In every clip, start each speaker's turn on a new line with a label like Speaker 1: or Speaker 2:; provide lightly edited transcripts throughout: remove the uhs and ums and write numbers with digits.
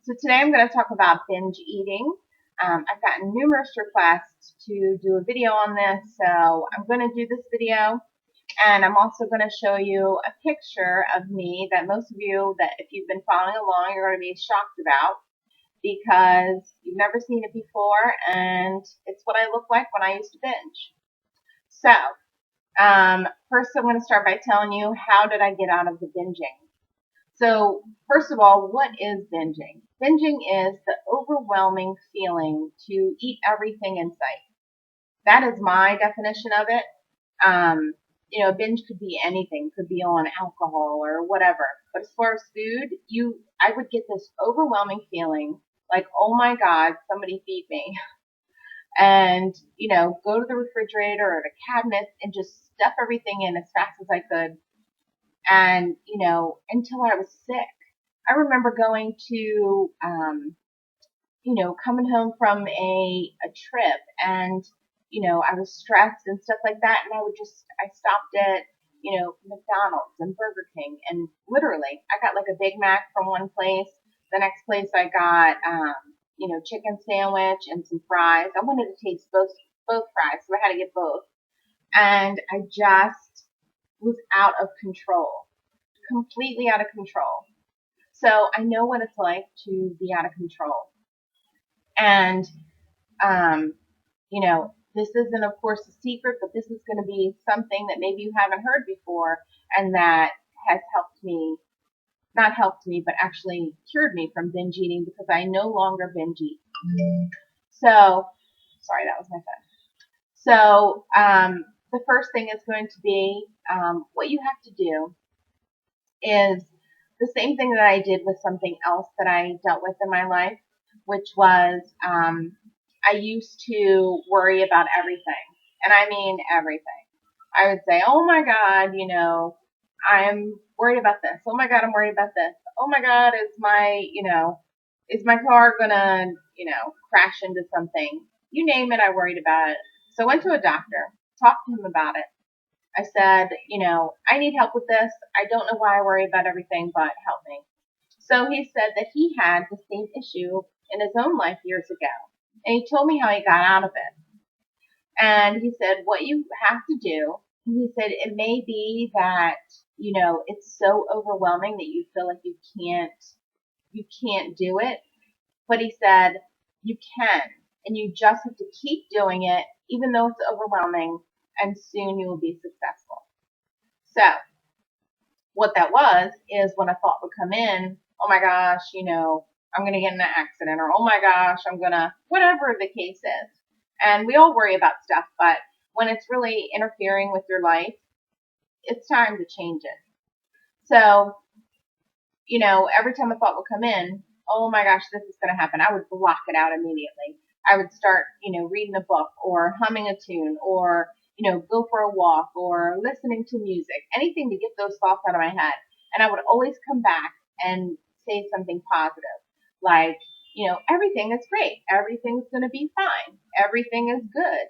Speaker 1: So today I'm going to talk about binge eating. I've gotten numerous requests to do a video on this, so I'm going to do this video, and I'm also going to show you a picture of me that most of you, that if you've been following along, you're going to be shocked about because you've never seen it before, and it's what I look like when I used to binge. So, first I'm going to start by telling you how did I get out of the binging. So, first of all, what is binging? Binging is the overwhelming feeling to eat everything in sight. That is my definition of it. Binge could be anything, could be on alcohol or whatever. But as far as food, I would get this overwhelming feeling like, oh my God, somebody feed me. And, go to the refrigerator or the cabinet and just stuff everything in as fast as I could. And, until I was sick. I remember going to, coming home from a trip and, I was stressed and stuff like that. And I stopped at, McDonald's and Burger King. And literally, I got like a Big Mac from one place. The next place I got, chicken sandwich and some fries. I wanted to taste both fries, so I had to get both. And I just was out of control, completely out of control. So I know what it's like to be out of control. And, this isn't, of course, a secret, but this is going to be something that maybe you haven't heard before and that has not helped me, but actually cured me from binge eating because I no longer binge eat. So, sorry, that was my phone. So, the first thing is going to be what you have to do is the same thing that I did with something else that I dealt with in my life, which was I used to worry about everything. And I mean everything. I would say, oh my God, I'm worried about this. Oh my God, I'm worried about this. Oh my God, is my car gonna, crash into something? You name it, I worried about it. So I went to a doctor, talked to him about it. I said, I need help with this. I don't know why I worry about everything, but help me. So he said that he had the same issue in his own life years ago. And he told me how he got out of it. And he said, what you have to do, he said, it may be that, it's so overwhelming that you feel like you can't do it. But he said, you can. And you just have to keep doing it, even though it's overwhelming, and soon you will be successful. So, what that was is when a thought would come in, oh my gosh, I'm going to get in an accident, or oh my gosh, whatever the case is. And we all worry about stuff, but when it's really interfering with your life, it's time to change it. So, every time a thought would come in, oh my gosh, this is going to happen, I would block it out immediately. I would start, reading a book or humming a tune or, go for a walk or listening to music, anything to get those thoughts out of my head. And I would always come back and say something positive, like, everything is great. Everything's going to be fine. Everything is good.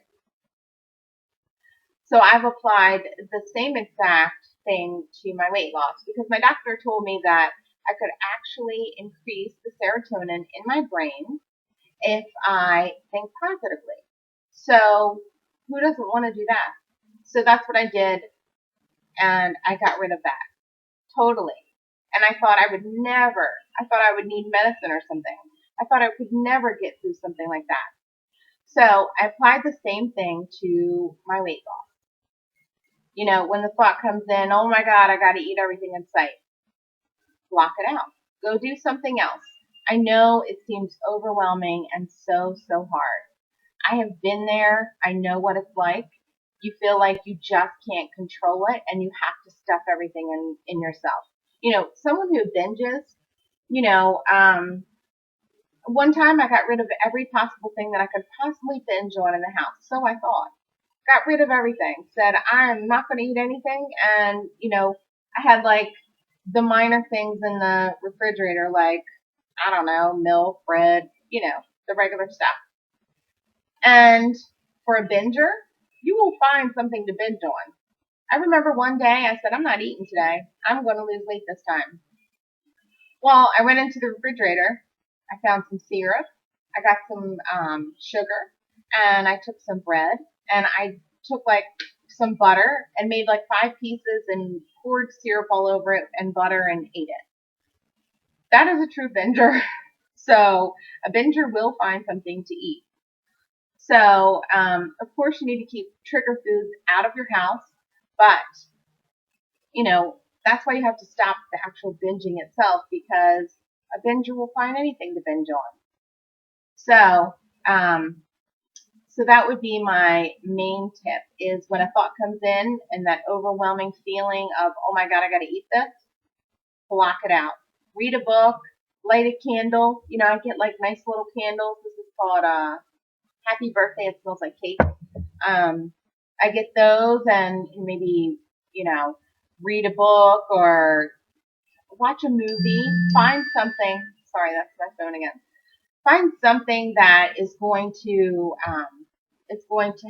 Speaker 1: So I've applied the same exact thing to my weight loss because my doctor told me that I could actually increase the serotonin in my brain if I think positively. So who doesn't want to do that? So that's what I did, and I got rid of that totally. And I thought I would need medicine or something. I thought I could never get through something like that. So I applied the same thing to my weight loss. When the thought comes in, oh my God, I got to eat everything in sight, block it out. Go do something else. I know it seems overwhelming and so hard. I have been there. I know what it's like. You feel like you just can't control it and you have to stuff everything in yourself. Someone who binges, one time I got rid of every possible thing that I could possibly binge on in the house. So I thought. Got rid of everything. Said, I'm not going to eat anything. And, I had like the minor things in the refrigerator, like, I don't know, milk, bread, the regular stuff. And for a binger, you will find something to binge on. I remember one day I said, I'm not eating today. I'm going to lose weight this time. Well, I went into the refrigerator I found some syrup. I got some sugar, and I took some bread, and I took like some butter and made like 5 pieces and poured syrup all over it and butter and ate it. That is a true binger. So a binger will find something to eat. So of course you need to keep trigger foods out of your house, but you know that's why you have to stop the actual binging itself, because a binger will find anything to binge on. So, so that would be my main tip: is when a thought comes in and that overwhelming feeling of, oh my God, I got to eat this, block it out. Read a book, light a candle. I get like nice little candles. This is called Happy Birthday. It smells like cake. I get those and maybe, read a book or watch a movie. Find something. Sorry, that's my phone again. Find something that is going to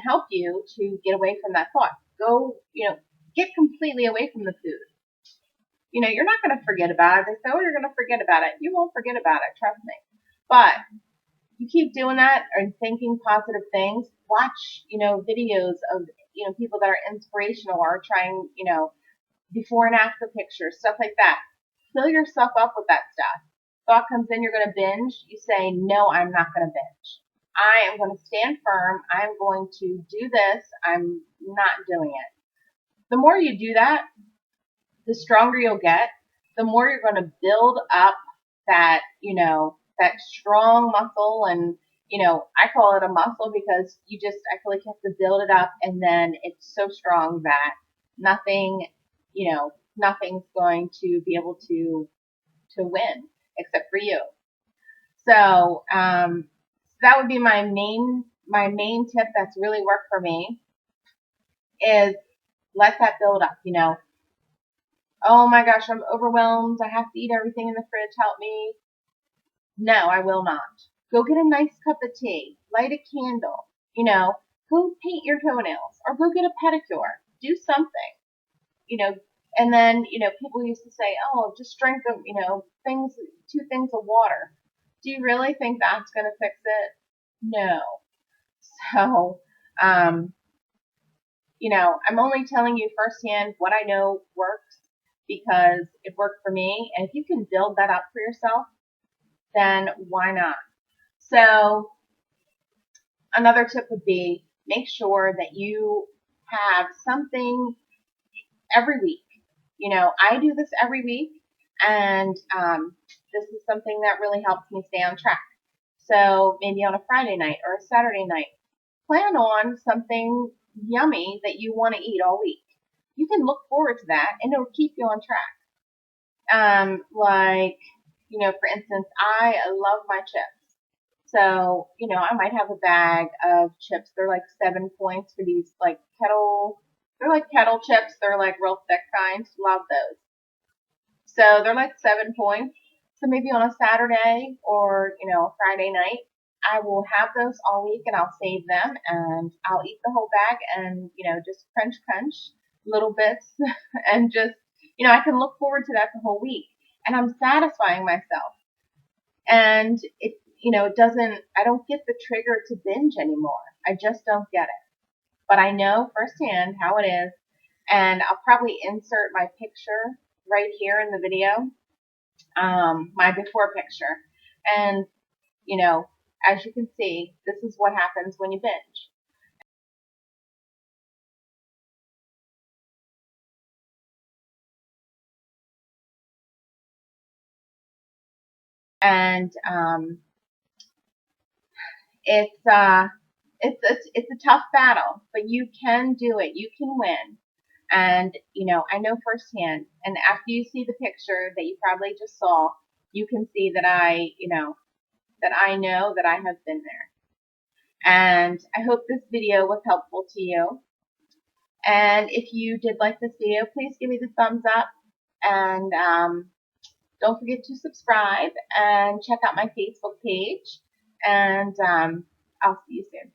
Speaker 1: help you to get away from that thought. Go, get completely away from the food. You're not going to forget about it. They say, oh, you're going to forget about it. You won't forget about it, trust me. But you keep doing that and thinking positive things. Watch, videos of, people that are inspirational or trying, before and after pictures, stuff like that. Fill yourself up with that stuff. Thought comes in, you're going to binge. You say, no, I'm not going to binge. I am going to stand firm. I'm going to do this. I'm not doing it. The more you do that, the stronger you'll get. The more you're going to build up that, that strong muscle. And, I call it a muscle because I feel like you have to build it up, and then it's so strong that nothing's going to be able to win except for you. So that would be my main tip that's really worked for me, is let that build up. Oh my gosh, I'm overwhelmed. I have to eat everything in the fridge. Help me. No, I will not. Go get a nice cup of tea. Light a candle. Go paint your toenails or go get a pedicure. Do something. And then, people used to say, oh, just drink, 2 things of water. Do you really think that's going to fix it? No. So, I'm only telling you firsthand what I know works because it worked for me. And if you can build that up for yourself, then why not? So, another tip would be make sure that you have something every week. I do this every week, and this is something that really helps me stay on track. So maybe on a Friday night or a Saturday night, plan on something yummy that you want to eat all week. You can look forward to that, and it'll keep you on track. For instance, I love my chips. So, I might have a bag of chips. They're like 7 points for these they're like kettle chips. They're like real thick kind. Love those. So they're like 7 points. So maybe on a Saturday or, a Friday night, I will have those all week and I'll save them and I'll eat the whole bag and, just crunch little bits and just, I can look forward to that the whole week and I'm satisfying myself. And I don't get the trigger to binge anymore. I just don't get it. But I know firsthand how it is, and I'll probably insert my picture right here in the video, my before picture. And, as you can see, this is what happens when you binge. And it's a tough battle, but you can do it. You can win. And, I know firsthand, and after you see the picture that you probably just saw, you can see that I know that I have been there. And I hope this video was helpful to you. And if you did like this video, please give me the thumbs up. And don't forget to subscribe and check out my Facebook page. And I'll see you soon.